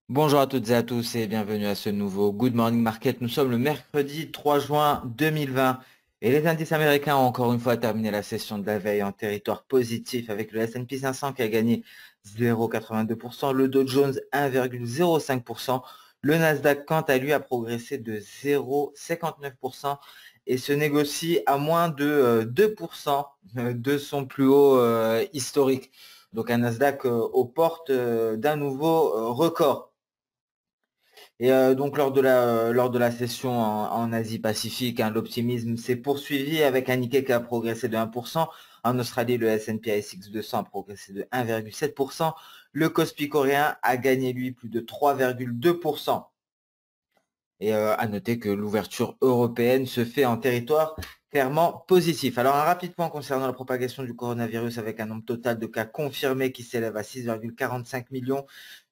Bonjour à toutes et à tous et bienvenue à ce nouveau Good Morning Market. Nous sommes le mercredi 3 juin 2020 et les indices américains ont encore une fois terminé la session de la veille en territoire positif avec le S&P 500 qui a gagné 0,82%, le Dow Jones 1,05%, le Nasdaq quant à lui a progressé de 0,59% et se négocie à moins de 2% de son plus haut historique. Donc un Nasdaq aux portes d'un nouveau record. Et donc lors de la session en Asie-Pacifique, hein, l'optimisme s'est poursuivi avec un Nikkei qui a progressé de 1%. En Australie, le S&P ASX 200 a progressé de 1,7%. Le Kospi coréen a gagné, lui, plus de 3,2%. Et à noter que l'ouverture européenne se fait en territoire clairement positif. Alors un rapide point concernant la propagation du coronavirus avec un nombre total de cas confirmés qui s'élève à 6,45 millions.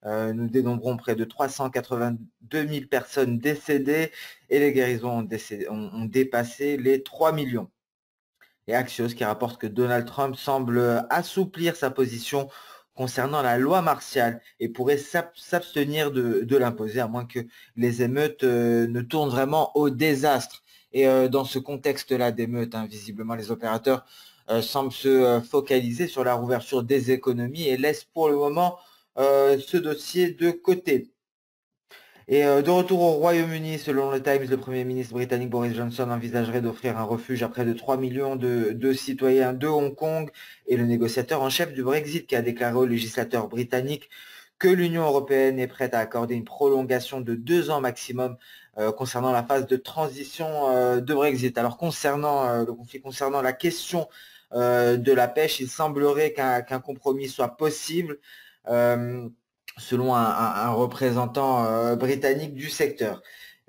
Nous dénombrons près de 382 000 personnes décédées et les guérisons ont dépassé les 3 millions. Et Axios qui rapporte que Donald Trump semble assouplir sa position concernant la loi martiale et pourrait s'abstenir de l'imposer à moins que les émeutes ne tournent vraiment au désastre. Et dans ce contexte-là d'émeutes, hein, visiblement les opérateurs semblent se focaliser sur la rouverture des économies et laissent pour le moment ce dossier de côté. Et de retour au Royaume-Uni, selon le Times, le Premier ministre britannique Boris Johnson envisagerait d'offrir un refuge à près de 3 millions de citoyens de Hong Kong et le négociateur en chef du Brexit qui a déclaré aux législateurs britanniques que l'Union européenne est prête à accorder une prolongation de 2 ans maximum concernant la phase de transition de Brexit. Alors concernant le conflit, concernant la question de la pêche, il semblerait qu'un compromis soit possible. Selon un représentant britannique du secteur.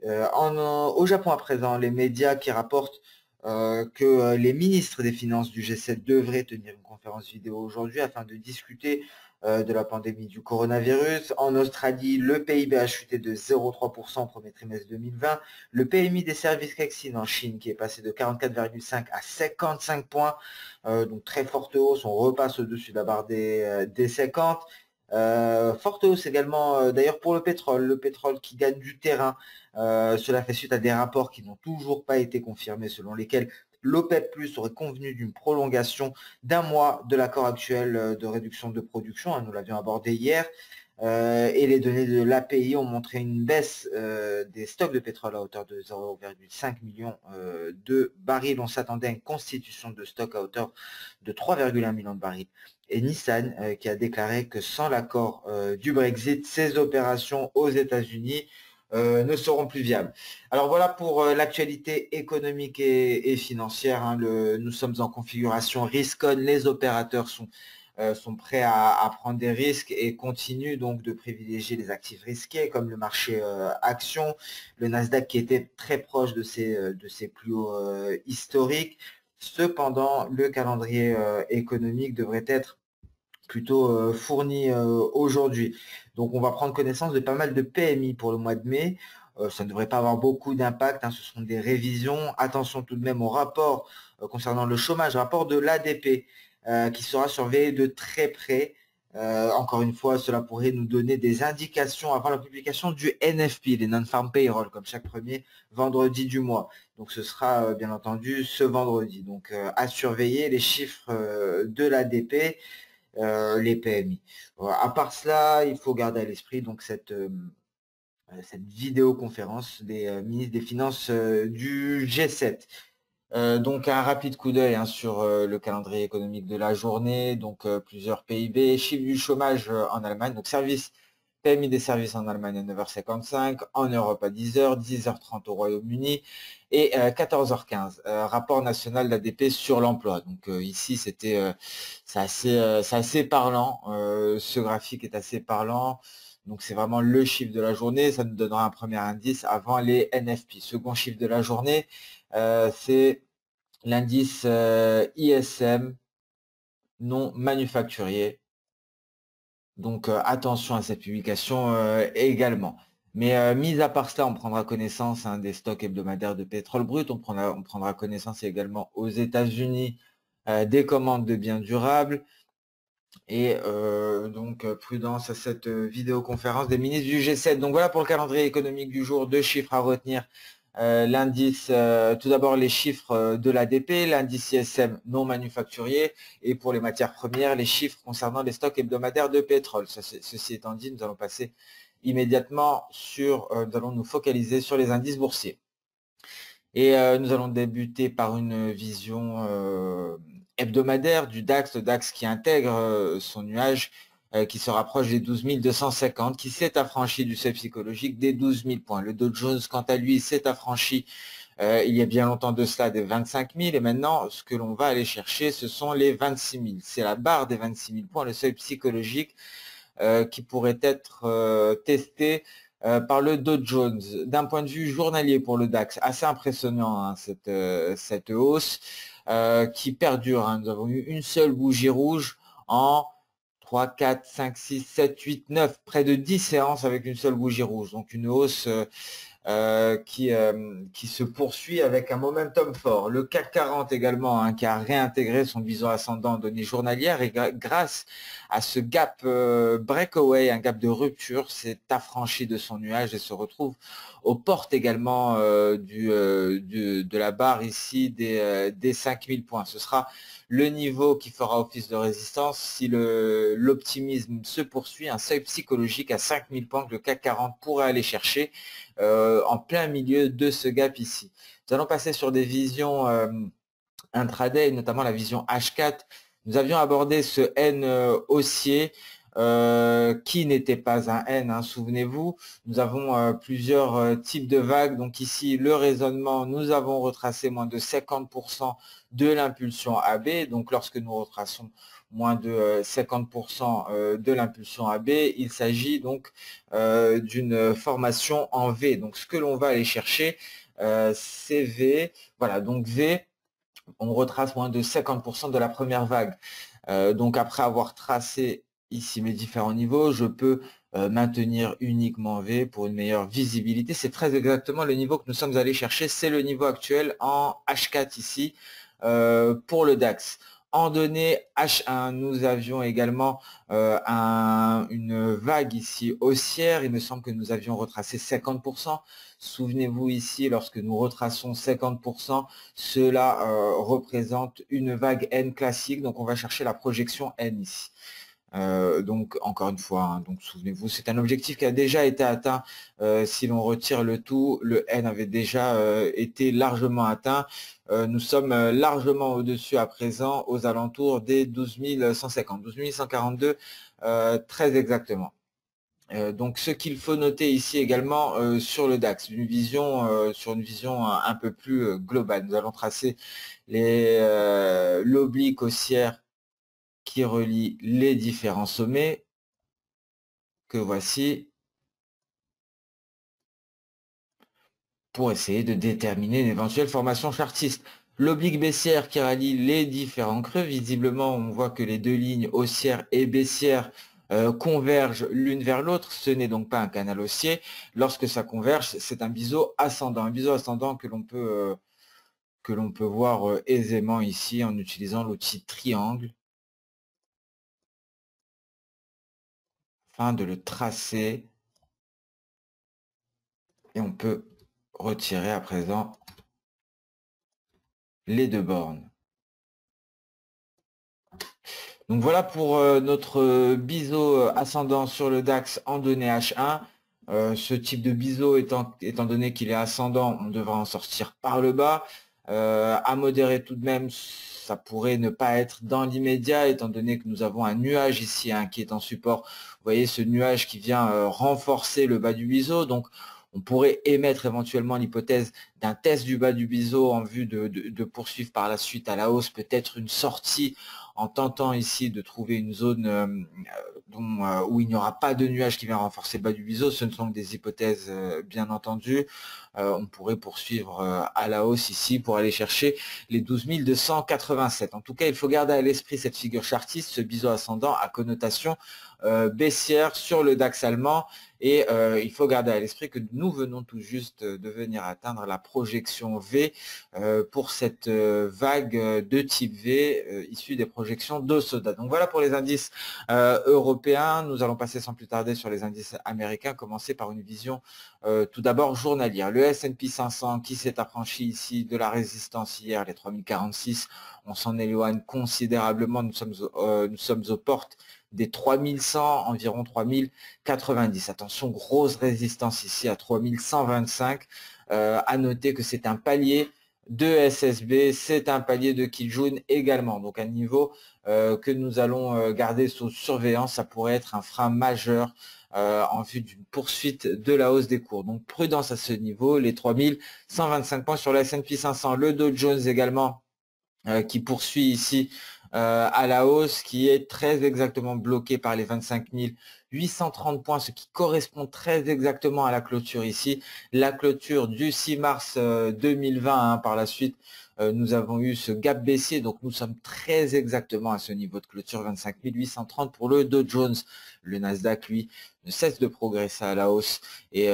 Au Japon à présent, les médias qui rapportent que les ministres des Finances du G7 devraient tenir une conférence vidéo aujourd'hui afin de discuter de la pandémie du coronavirus. En Australie, le PIB a chuté de 0,3% au premier trimestre 2020. Le PMI des services Kexin en Chine qui est passé de 44,5 à 55 points, donc très forte hausse, on repasse au-dessus de la barre des 50. Forte hausse également d'ailleurs pour le pétrole qui gagne du terrain. Cela fait suite à des rapports qui n'ont toujours pas été confirmés selon lesquels l'OPEP+ aurait convenu d'une prolongation d'un mois de l'accord actuel de réduction de production, hein, nous l'avions abordé hier. Et les données de l'API ont montré une baisse des stocks de pétrole à hauteur de 0,5 millions de barils. On s'attendait à une constitution de stock à hauteur de 3,1 millions de barils. Et Nissan qui a déclaré que sans l'accord du Brexit, ces opérations aux États-Unis ne seront plus viables. Alors voilà pour l'actualité économique et financière. Hein. Nous sommes en configuration risk-on. Les opérateurs sont prêts à prendre des risques et continuent donc de privilégier les actifs risqués comme le marché action, le Nasdaq qui était très proche de ses plus hauts historiques. Cependant, le calendrier économique devrait être plutôt fourni aujourd'hui. Donc, on va prendre connaissance de pas mal de PMI pour le mois de mai. Ça ne devrait pas avoir beaucoup d'impact, hein, ce seront des révisions. Attention tout de même au rapport concernant le chômage, rapport de l'ADP qui sera surveillé de très près. Encore une fois, cela pourrait nous donner des indications avant la publication du NFP, les Non-Farm Payroll, comme chaque premier vendredi du mois. Donc ce sera bien entendu ce vendredi. Donc à surveiller les chiffres de l'ADP, les PMI. À part cela, il faut garder à l'esprit donc cette vidéoconférence des ministres des Finances du G7. Donc un rapide coup d'œil hein, sur le calendrier économique de la journée, donc plusieurs PIB, chiffre du chômage en Allemagne, donc PMI des services en Allemagne à 9h55, en Europe à 10h, 10h30 au Royaume-Uni et 14h15. Rapport national d'ADP sur l'emploi. Donc ici c'est assez parlant. Ce graphique est assez parlant. Donc c'est vraiment le chiffre de la journée. Ça nous donnera un premier indice avant les NFP. Second chiffre de la journée, c'est l'indice ISM non manufacturier. Donc attention à cette publication également. Mais mis à part cela, on prendra connaissance hein, des stocks hebdomadaires de pétrole brut. On prendra connaissance également aux États-Unis des commandes de biens durables. Et donc prudence à cette vidéoconférence des ministres du G7. Donc voilà pour le calendrier économique du jour, 2 chiffres à retenir. L'indice, tout d'abord les chiffres de l'ADP, l'indice ISM non manufacturier, et pour les matières premières, les chiffres concernant les stocks hebdomadaires de pétrole. Ceci étant dit, nous allons passer immédiatement nous allons nous focaliser sur les indices boursiers. Et nous allons débuter par une vision hebdomadaire du DAX, le DAX qui intègre son nuage, qui se rapproche des 12 250, qui s'est affranchi du seuil psychologique des 12 000 points. Le Dow Jones, quant à lui, s'est affranchi il y a bien longtemps de cela des 25 000, et maintenant, ce que l'on va aller chercher, ce sont les 26 000. C'est la barre des 26 000 points, le seuil psychologique qui pourrait être testé par le Dow Jones. D'un point de vue journalier pour le DAX, assez impressionnant hein, cette hausse qui perdure. Hein. Nous avons eu une seule bougie rouge en 3, 4, 5, 6, 7, 8, 9, près de 10 séances avec une seule bougie rouge. Donc une hausse qui se poursuit avec un momentum fort. Le CAC 40 également, hein, qui a réintégré son bison ascendant en données journalières, et grâce à ce gap breakaway, un gap de rupture, s'est affranchi de son nuage et se retrouve aux portes également de la barre ici des 5000 points. Ce sera le niveau qui fera office de résistance si l'optimisme se poursuit, un seuil psychologique à 5000 points que le CAC 40 pourrait aller chercher en plein milieu de ce gap ici. Nous allons passer sur des visions intraday, notamment la vision H4. Nous avions abordé ce N haussier qui n'était pas un N, hein, souvenez-vous. Nous avons plusieurs types de vagues. Donc ici, le raisonnement, nous avons retracé moins de 50% de l'impulsion AB. Donc lorsque nous retraçons moins de 50% de l'impulsion AB, il s'agit donc d'une formation en V. Donc ce que l'on va aller chercher, c'est V. Voilà, donc V, on retrace moins de 50% de la première vague. Donc après avoir tracé ici mes différents niveaux, je peux maintenir uniquement V pour une meilleure visibilité. C'est très exactement le niveau que nous sommes allés chercher. C'est le niveau actuel en H4 ici pour le DAX. En données H1, nous avions également une vague ici haussière. Il me semble que nous avions retracé 50%. Souvenez-vous ici, lorsque nous retraçons 50%, cela représente une vague N classique. Donc, on va chercher la projection N ici. Donc encore une fois, hein, donc souvenez-vous, c'est un objectif qui a déjà été atteint. Si l'on retire le tout, le N avait déjà été largement atteint. Nous sommes largement au-dessus à présent, aux alentours des 12 150, 12 142 très exactement. Donc ce qu'il faut noter ici également sur le DAX, sur une vision un peu plus globale. Nous allons tracer l'oblique haussière qui relie les différents sommets que voici pour essayer de déterminer une éventuelle formation chartiste. L'oblique baissière qui rallie les différents creux. Visiblement, on voit que les deux lignes haussières et baissières convergent l'une vers l'autre. Ce n'est donc pas un canal haussier. Lorsque ça converge, c'est un biseau ascendant. Un biseau ascendant que l'on peut voir aisément ici en utilisant l'outil triangle afin de le tracer. Et on peut retirer à présent les deux bornes. Donc voilà pour notre biseau ascendant sur le DAX en données H1. Ce type de biseau étant donné qu'il est ascendant, on devra en sortir par le bas. À modérer tout de même, ça pourrait ne pas être dans l'immédiat, étant donné que nous avons un nuage ici hein, qui est en support. Vous voyez ce nuage qui vient renforcer le bas du biseau. Donc on pourrait émettre éventuellement l'hypothèse d'un test du bas du biseau en vue de poursuivre par la suite à la hausse, peut-être une sortie en tentant ici de trouver une zone où il n'y aura pas de nuage qui vient renforcer le bas du biseau. Ce ne sont que des hypothèses bien entendu. On pourrait poursuivre à la hausse ici pour aller chercher les 12 287. En tout cas, il faut garder à l'esprit cette figure chartiste, ce biseau ascendant à connotation baissière sur le DAX allemand. Et il faut garder à l'esprit que nous venons tout juste de venir atteindre la projection V pour cette vague de type V issue des projections d'Osoda. Donc voilà pour les indices européens. Nous allons passer sans plus tarder sur les indices américains, commencer par une vision tout d'abord journalière. Le S&P 500 qui s'est affranchi ici de la résistance hier, les 3046, on s'en éloigne considérablement. Nous sommes aux portes des 3100, environ 3090. Attention, grosse résistance ici à 3125. À noter que c'est un palier de SSB, c'est un palier de Kijun également. Donc un niveau que nous allons garder sous surveillance. Ça pourrait être un frein majeur en vue d'une poursuite de la hausse des cours. Donc prudence à ce niveau, les 3125 points sur le S&P 500. Le Dow Jones également qui poursuit ici à la hausse, qui est très exactement bloqué par les 25 830 points, ce qui correspond très exactement à la clôture ici. La clôture du 6 mars 2020, hein, par la suite, nous avons eu ce gap baissier, donc nous sommes très exactement à ce niveau de clôture, 25 830 pour le Dow Jones. Le Nasdaq, lui, ne cesse de progresser à la hausse et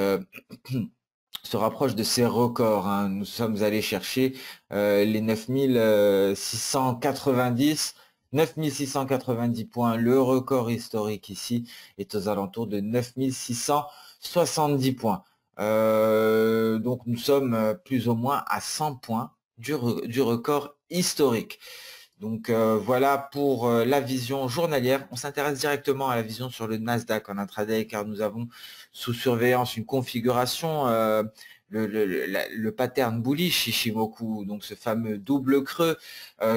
se rapproche de ses records, hein. Nous sommes allés chercher les 9690 points. Le record historique ici est aux alentours de 9670 points. Donc nous sommes plus ou moins à 100 points du record historique. Donc voilà pour la vision journalière. On s'intéresse directement à la vision sur le Nasdaq en intraday, car nous avons sous surveillance une configuration, le pattern bullish Ishimoku, donc ce fameux double creux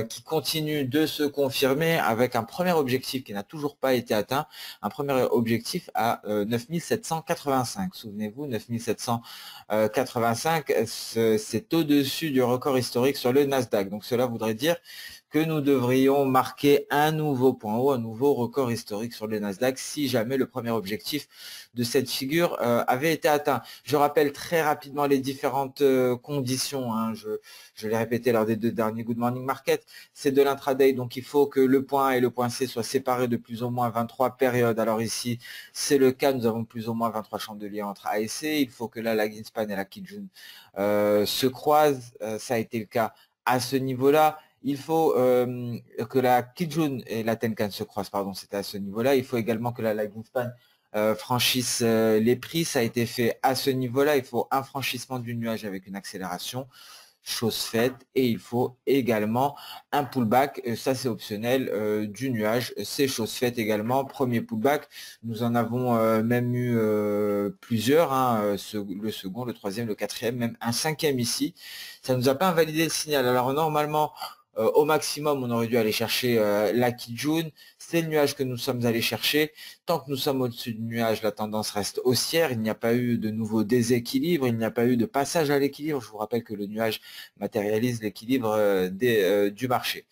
qui continue de se confirmer avec un premier objectif qui n'a toujours pas été atteint, un premier objectif à 9785. Souvenez-vous, 9785, c'est au-dessus du record historique sur le Nasdaq. Donc cela voudrait dire que nous devrions marquer un nouveau point haut, un nouveau record historique sur le Nasdaq si jamais le premier objectif de cette figure avait été atteint. Je rappelle très rapidement les différentes conditions, hein. Je l'ai répété lors des 2 derniers Good Morning Market, c'est de l'intraday, donc il faut que le point A et le point C soient séparés de plus ou moins 23 périodes. Alors ici, c'est le cas, nous avons plus ou moins 23 chandeliers entre A et C. Il faut que la lagging span et la Kijun se croisent, ça a été le cas à ce niveau-là. Il faut que la Kijun et la Tenkan se croisent, pardon, c'était à ce niveau-là. Il faut également que la lagging span franchisse les prix, ça a été fait à ce niveau-là. Il faut un franchissement du nuage avec une accélération, chose faite, et il faut également un pullback, ça c'est optionnel, du nuage, c'est chose faite également. Premier pullback, nous en avons même eu plusieurs, hein, le second, le troisième, le quatrième, même un cinquième ici. Ça ne nous a pas invalidé le signal. Alors normalement, au maximum, on aurait dû aller chercher la Kijun. C'est le nuage que nous sommes allés chercher. Tant que nous sommes au-dessus du nuage, la tendance reste haussière. Il n'y a pas eu de nouveau déséquilibre. Il n'y a pas eu de passage à l'équilibre. Je vous rappelle que le nuage matérialise l'équilibre du marché.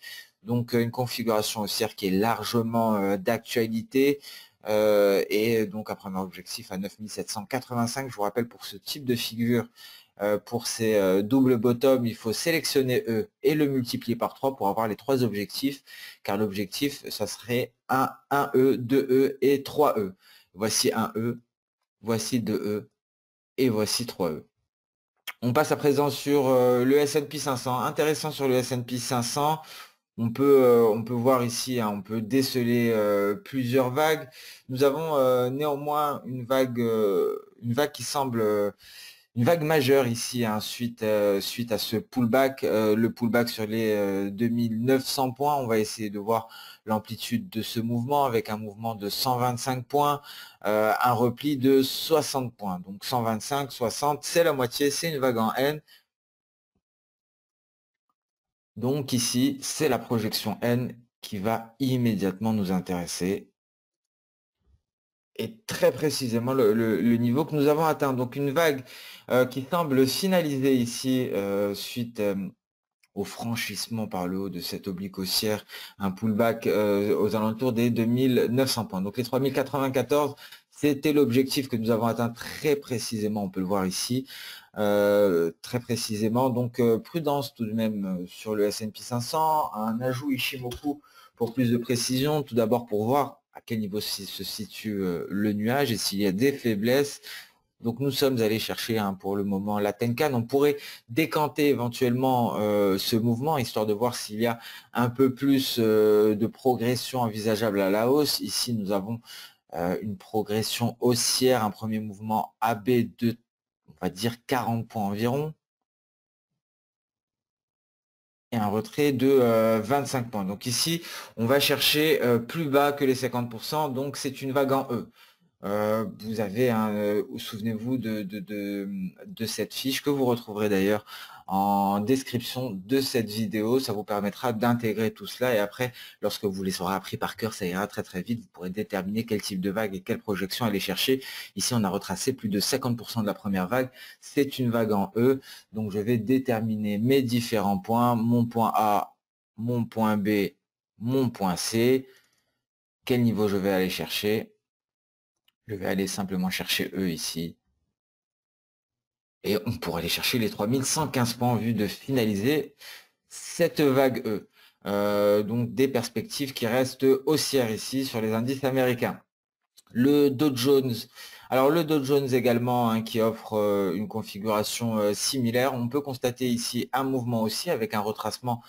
Donc, une configuration haussière qui est largement d'actualité. Et donc, un premier objectif à 9785. Je vous rappelle, pour ce type de figure, pour ces doubles bottom, il faut sélectionner E et le multiplier par 3 pour avoir les 3 objectifs, car l'objectif, ça serait 1E, 2E et 3E. Voici 1E, voici 2E et voici 3E. On passe à présent sur le S&P 500. Intéressant sur le S&P 500. On peut voir ici, hein, on peut déceler plusieurs vagues. Nous avons néanmoins une vague qui semble une vague majeure ici, hein, suite à ce pullback, le pullback sur les 2900 points. On va essayer de voir l'amplitude de ce mouvement avec un mouvement de 125 points, un repli de 60 points. Donc 125, 60, c'est la moitié, c'est une vague en N. Donc ici, c'est la projection N qui va immédiatement nous intéresser. Et très précisément le niveau que nous avons atteint. Donc une vague qui semble finaliser ici suite au franchissement par le haut de cette oblique haussière, un pullback aux alentours des 2900 points. Donc les 3094, c'était l'objectif que nous avons atteint très précisément, on peut le voir ici, très précisément. Donc prudence tout de même sur le S&P 500, un ajout Ishimoku pour plus de précision, tout d'abord pour voir à quel niveau se situe le nuage et s'il y a des faiblesses. Donc nous sommes allés chercher pour le moment la Tenkan. On pourrait décanter éventuellement ce mouvement, histoire de voir s'il y a un peu plus de progression envisageable à la hausse. Ici, nous avons une progression haussière, un premier mouvement AB de, on va dire, 40 points environ. Et un retrait de 25 points. Donc ici, on va chercher plus bas que les 50%, donc c'est une vague en E. Vous avez, souvenez-vous de cette fiche que vous retrouverez d'ailleurs en description de cette vidéo. Ça vous permettra d'intégrer tout cela et après, lorsque vous les aurez appris par cœur, ça ira très très vite. Vous pourrez déterminer quel type de vague et quelle projection aller chercher. Ici, on a retracé plus de 50% de la première vague. C'est une vague en E. Donc, je vais déterminer mes différents points, mon point A, mon point B, mon point C. Quel niveau je vais aller chercher? Je vais aller simplement chercher E ici. Et on pourrait aller chercher les 3115 points en vue de finaliser cette vague E. Donc des perspectives qui restent haussières ici sur les indices américains. Le Dow Jones. Alors le Dow Jones également qui offre une configuration similaire. On peut constater ici un mouvement aussi avec un retracement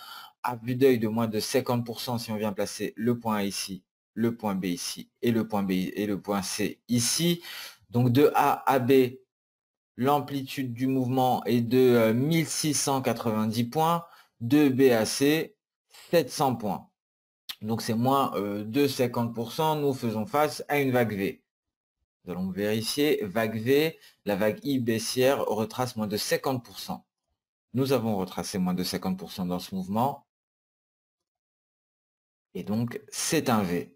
à vue d'œil de moins de 50% si on vient placer le point A ici, le point B ici et le point B et le point C ici. Donc de A à B, l'amplitude du mouvement est de 1690 points, de B à C, 700 points. Donc c'est moins de 50%. Nous faisons face à une vague V. Nous allons vérifier. Vague V, la vague I baissière retrace moins de 50%. Nous avons retracé moins de 50% dans ce mouvement. Et donc, c'est un V.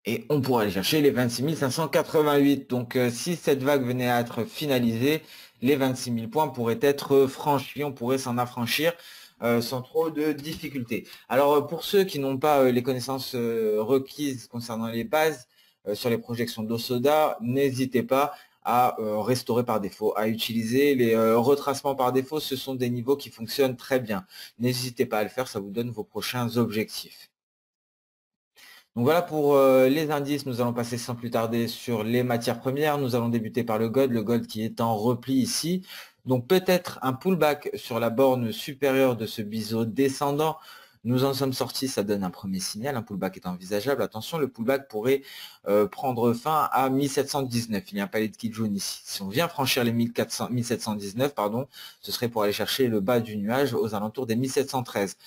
Et on pourrait aller chercher les 26 588. Donc, si cette vague venait à être finalisée, les 26 000 points pourraient être franchis. On pourrait s'en affranchir sans trop de difficultés. Alors, pour ceux qui n'ont pas les connaissances requises concernant les bases sur les projections d'Osoda, n'hésitez pas à restaurer par défaut, à utiliser les retracements par défaut. Ce sont des niveaux qui fonctionnent très bien. N'hésitez pas à le faire, ça vous donne vos prochains objectifs. Donc voilà pour les indices, nous allons passer sans plus tarder sur les matières premières. Nous allons débuter par le gold qui est en repli ici. Donc peut-être un pullback sur la borne supérieure de ce biseau descendant. Nous en sommes sortis, ça donne un premier signal, un pullback est envisageable. Attention, le pullback pourrait prendre fin à 1719. Il y a un palier de Kijun ici. Si on vient franchir les 1719, pardon, ce serait pour aller chercher le bas du nuage aux alentours des 1713.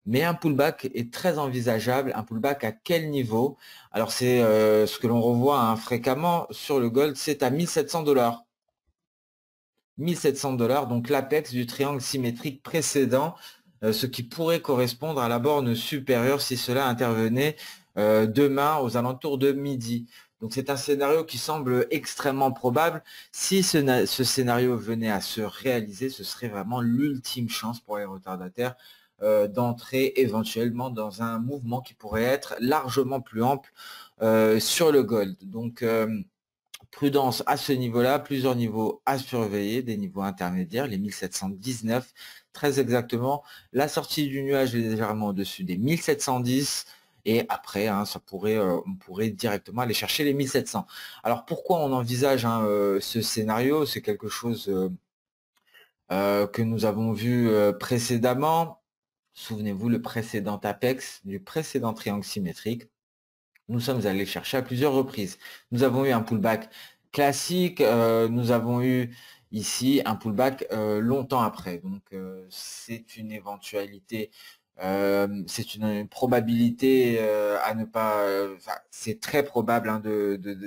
Mais un pullback est très envisageable. Un pullback à quel niveau? Alors c'est ce que l'on revoit fréquemment sur le gold, c'est à 1700 $. 1700 $, donc l'apex du triangle symétrique précédent, ce qui pourrait correspondre à la borne supérieure si cela intervenait demain aux alentours de midi. Donc c'est un scénario qui semble extrêmement probable. Si ce scénario venait à se réaliser, ce serait vraiment l'ultime chance pour les retardataires d'entrer éventuellement dans un mouvement qui pourrait être largement plus ample sur le gold. Donc prudence à ce niveau-là, plusieurs niveaux à surveiller, des niveaux intermédiaires, les 1719 très exactement. La sortie du nuage est légèrement au-dessus des 1710 et après, ça pourrait, on pourrait directement aller chercher les 1700. Alors pourquoi on envisage ce scénario? C'est quelque chose que nous avons vu précédemment. Souvenez-vous, le précédent apex du précédent triangle symétrique, nous sommes allés chercher à plusieurs reprises. Nous avons eu un pullback classique, nous avons eu ici un pullback longtemps après. Donc c'est une éventualité, c'est une probabilité à ne pas, c'est très probable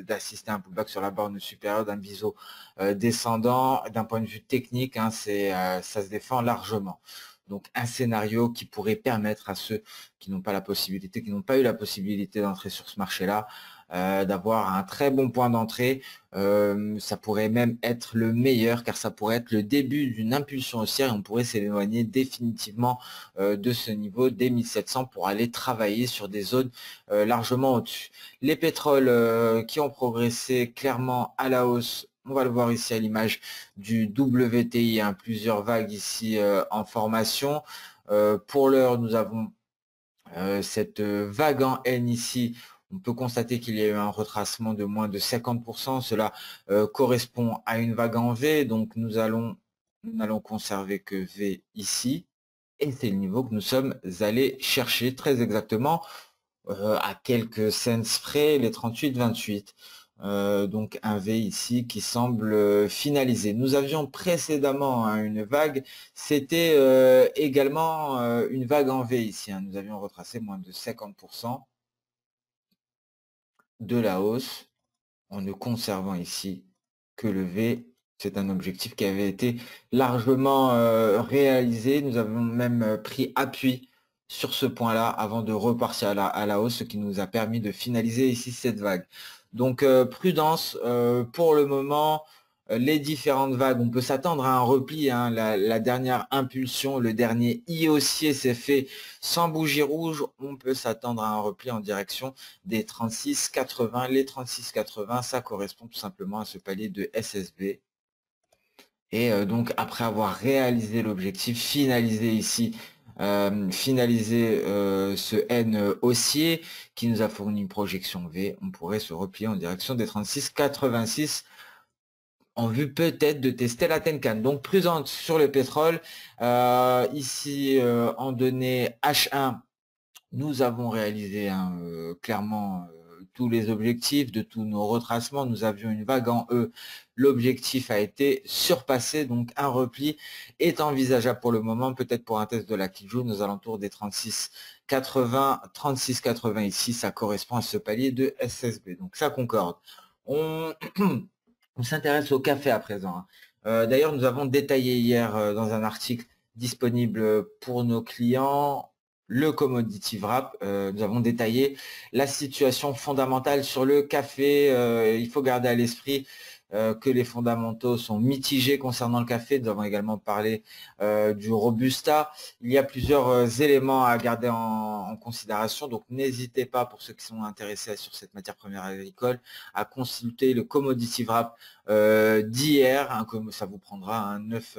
d'assister à un pullback sur la borne supérieure d'un biseau descendant. D'un point de vue technique, ça se défend largement. Donc un scénario qui pourrait permettre à ceux qui n'ont pas la possibilité, qui n'ont pas eu la possibilité d'entrer sur ce marché-là, d'avoir un très bon point d'entrée. Ça pourrait même être le meilleur car ça pourrait être le début d'une impulsion haussière et on pourrait s'éloigner définitivement de ce niveau des 1700 pour aller travailler sur des zones largement au-dessus. Les pétroles qui ont progressé clairement à la hausse On va le voir ici à l'image du WTI, hein, plusieurs vagues ici en formation. Pour l'heure, nous avons cette vague en N ici. On peut constater qu'il y a eu un retracement de moins de 50%. Cela correspond à une vague en V. Donc nous n'allons conserver que V ici. Et c'est le niveau que nous sommes allés chercher très exactement à quelques cents près, les 38,28. Donc un V ici qui semble finalisé. Nous avions précédemment hein, une vague, c'était également une vague en V ici. Hein. Nous avions retracé moins de 50% de la hausse en ne conservant ici que le V. C'est un objectif qui avait été largement réalisé. Nous avons même pris appui sur ce point-là avant de repartir à la hausse, ce qui nous a permis de finaliser ici cette vague. Donc prudence pour le moment. Les différentes vagues, on peut s'attendre à un repli. Hein. La dernière impulsion, le dernier I haussier s'est fait sans bougie rouge. On peut s'attendre à un repli en direction des 36,80. Les 36,80, ça correspond tout simplement à ce palier de SSB. Et donc après avoir réalisé l'objectif, finalisé ici, ce N haussier qui nous a fourni une projection V, on pourrait se replier en direction des 36,86 en vue peut-être de tester la Tenkan. Donc prudente sur le pétrole. Ici en données H1, nous avons réalisé hein, clairement tous les objectifs de tous nos retracements. Nous avions une vague en E. L'objectif a été surpassé, donc un repli est envisageable pour le moment, peut-être pour un test de la Kijun, aux alentours des 36,80, 36,80 ici, ça correspond à ce palier de SSB. Donc ça concorde. On s'intéresse au café à présent. Hein. D'ailleurs, nous avons détaillé hier dans un article disponible pour nos clients le commodity wrap. Nous avons détaillé la situation fondamentale sur le café. Il faut garder à l'esprit que les fondamentaux sont mitigés concernant le café. Nous avons également parlé du Robusta. Il y a plusieurs éléments à garder en considération. Donc, n'hésitez pas, pour ceux qui sont intéressés sur cette matière première agricole, à consulter le commodity wrap d'hier. Hein, ça vous prendra 9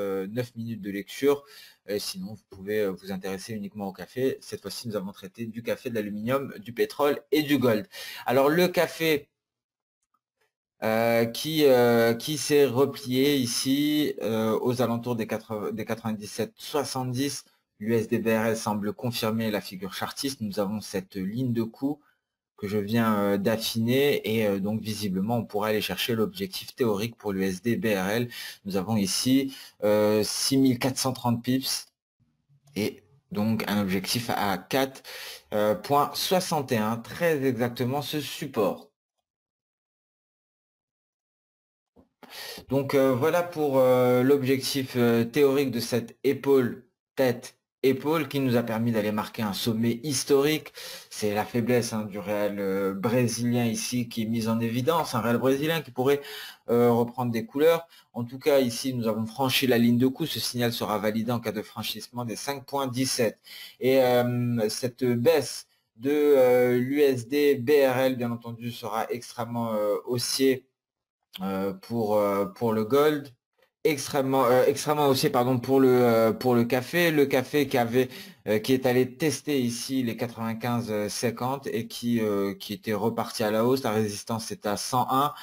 minutes de lecture. Sinon, vous pouvez vous intéresser uniquement au café. Cette fois-ci, nous avons traité du café, de l'aluminium, du pétrole et du gold. Alors, le café qui s'est replié ici aux alentours des 97,70. L'USD-BRL semble confirmer la figure chartiste. Nous avons cette ligne de coup que je viens d'affiner et donc visiblement on pourrait aller chercher l'objectif théorique pour l'USD-BRL. Nous avons ici 6430 pips et donc un objectif à 4,61, très exactement ce support. Donc voilà pour l'objectif théorique de cette épaule, tête, épaule qui nous a permis d'aller marquer un sommet historique. C'est la faiblesse hein, du réal brésilien ici qui est mise en évidence, un réal brésilien qui pourrait reprendre des couleurs. En tout cas ici nous avons franchi la ligne de coup, ce signal sera validé en cas de franchissement des 5,17. Et cette baisse de l'USD BRL bien entendu sera extrêmement haussier pour le gold, extrêmement haussier pardon pour le café qui est allé tester ici les 95,50 et qui était reparti à la hausse. La résistance est à 101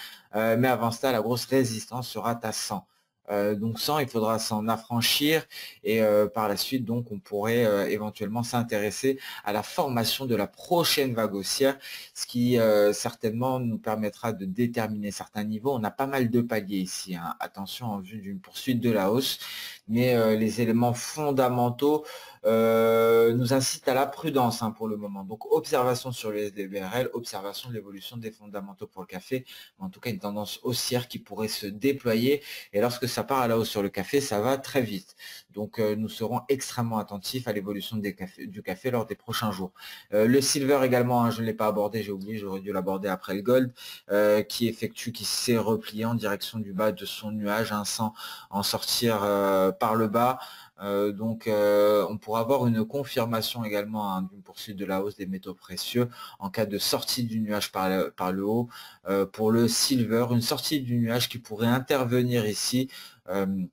mais avant ça la grosse résistance sera à 100. Donc 100, il faudra s'en affranchir et par la suite, donc, on pourrait éventuellement s'intéresser à la formation de la prochaine vague haussière, ce qui certainement nous permettra de déterminer certains niveaux. On a pas mal de paliers ici, hein. Attention en vue d'une poursuite de la hausse, mais les éléments fondamentaux nous incitent à la prudence hein, pour le moment. Donc observation sur le SDBRL, observation de l'évolution des fondamentaux pour le café, en tout cas une tendance haussière qui pourrait se déployer et lorsque ça part à la hausse sur le café, ça va très vite. Donc nous serons extrêmement attentifs à l'évolution du café lors des prochains jours. Le silver également, hein, je ne l'ai pas abordé, j'ai oublié, j'aurais dû l'aborder après le gold, qui s'est replié en direction du bas de son nuage hein, sans en sortir par le bas. Donc, on pourra avoir une confirmation également hein, d'une poursuite de la hausse des métaux précieux en cas de sortie du nuage par le haut. Pour le silver, une sortie du nuage qui pourrait intervenir ici, dès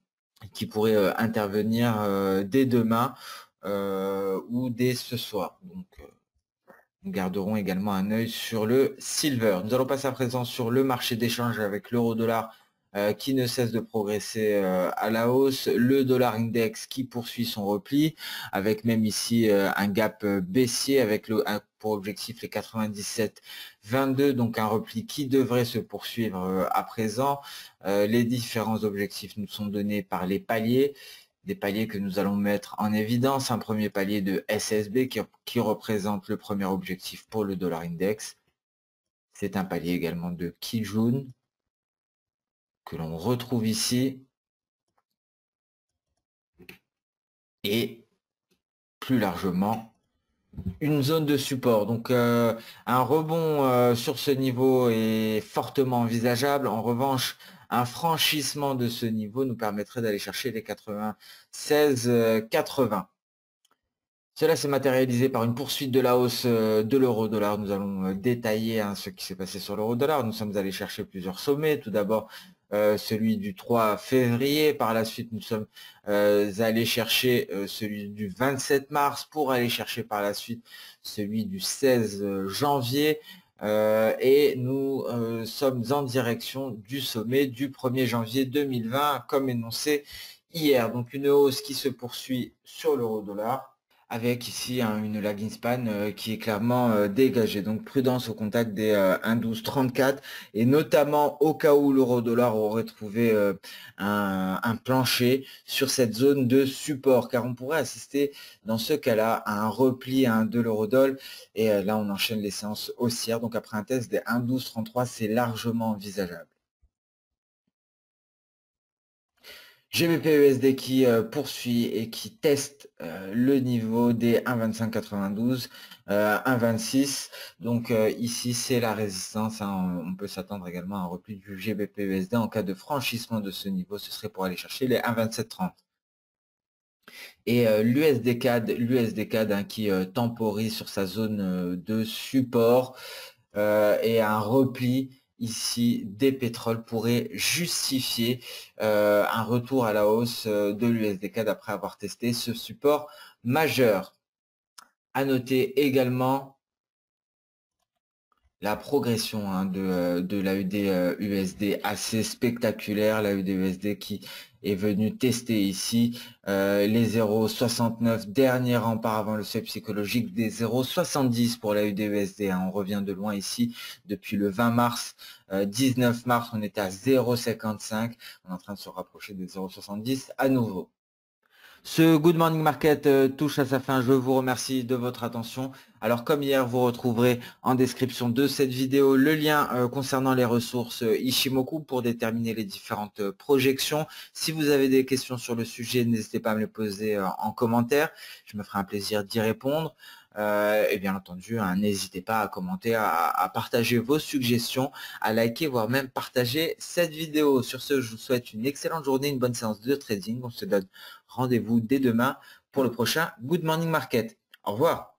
demain ou dès ce soir. Donc, nous garderons également un œil sur le silver. Nous allons passer à présent sur le marché d'échange avec l'euro-dollar qui ne cesse de progresser à la hausse. Le dollar index qui poursuit son repli avec même ici un gap baissier avec pour objectif les 97,22. Donc un repli qui devrait se poursuivre à présent. Les différents objectifs nous sont donnés par les paliers. Des paliers que nous allons mettre en évidence. Un premier palier de SSB qui représente le premier objectif pour le dollar index. C'est un palier également de Kijun que l'on retrouve ici. Et plus largement, une zone de support. Donc un rebond sur ce niveau est fortement envisageable. En revanche, un franchissement de ce niveau nous permettrait d'aller chercher les 96,80. Cela s'est matérialisé par une poursuite de la hausse de l'euro-dollar. Nous allons détailler hein, ce qui s'est passé sur l'euro-dollar. Nous sommes allés chercher plusieurs sommets. Tout d'abord, celui du 3 février. Par la suite, nous sommes allés chercher celui du 27 mars pour aller chercher par la suite celui du 16 janvier. Et nous sommes en direction du sommet du 1er janvier 2020 comme énoncé hier. Donc une hausse qui se poursuit sur l'euro-dollar avec ici une lagging span qui est clairement dégagée. Donc prudence au contact des 1,1234 et notamment au cas où l'euro-dollar aurait trouvé un plancher sur cette zone de support, car on pourrait assister dans ce cas-là à un repli de l'euro-dollar et là on enchaîne les séances haussières. Donc après un test des 1,1233, c'est largement envisageable. GBP-USD qui poursuit et qui teste le niveau des 1,2592, 1,26. Donc ici, c'est la résistance. Hein. On peut s'attendre également à un repli du GBP-USD en cas de franchissement de ce niveau. Ce serait pour aller chercher les 1,2730. Et l'USD-CAD hein, qui temporise sur sa zone de support et un repli ici des pétroles pourrait justifier un retour à la hausse de l'USD-CAD après avoir testé ce support majeur. À noter également la progression hein, de l'AUD-USD assez spectaculaire, l'AUD-USD qui est venu tester ici les 0,69 dernier rempart avant le seuil psychologique des 0,70 pour l'AUD-USD. Hein. On revient de loin ici depuis le 20 mars, 19 mars on était à 0,55, on est en train de se rapprocher des 0,70 à nouveau. Ce Good Morning Market touche à sa fin. Je vous remercie de votre attention. Alors comme hier, vous retrouverez en description de cette vidéo le lien concernant les ressources Ishimoku pour déterminer les différentes projections. Si vous avez des questions sur le sujet, n'hésitez pas à me les poser en commentaire. Je me ferai un plaisir d'y répondre. Et bien entendu, hein, n'hésitez pas à commenter, à partager vos suggestions, à liker, voire même partager cette vidéo. Sur ce, je vous souhaite une excellente journée, une bonne séance de trading. On se donne rendez-vous dès demain pour le prochain Good Morning Market. Au revoir.